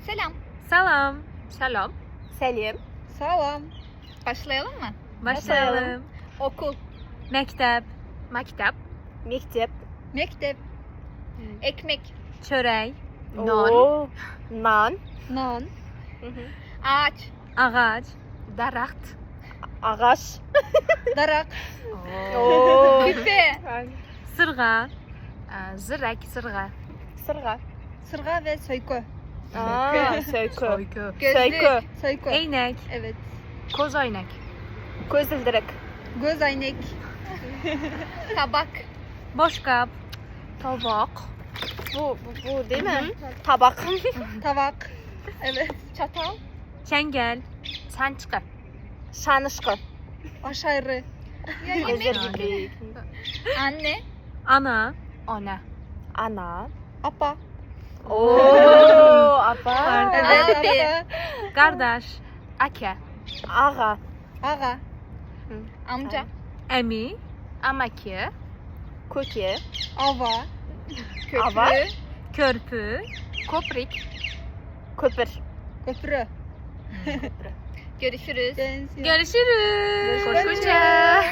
Selam. Salam. Selam. Selim. Salam. Başlayalım mı? Başlayalım. Okul, Mektep, mektep, Mektep. Mektep. ekmek, çörek, non, Oo, Nan. Nan. ağaç, ağaç, darat, Ağaç. Darak. Oo. küpe, sırğa, zırek, zırga, Sırga. Sırga ve soyku. Aa, söykü. gözlük, Söykü. Soyku. eynek, Evet. koz oynak, Gözildirik. Göz aynek. tabak, boşkap, tabak, Bu değil mi? Tabak. Tavak. Evet. çatal, çengel, sançka, Şanışkı. Aşağı. Gözildirik. anne, ana, ona, Ana. Apa. Oo, apa. Evet. Abi. Apa. kardeş, ake, Ağa. Ağa. amca, emi, amaki, Kuki. Ava. köprü, Ava. körpü, koprik. Köpür. Köprü. Görüşürüz. Benziyor. görüşürüz. Koşuca.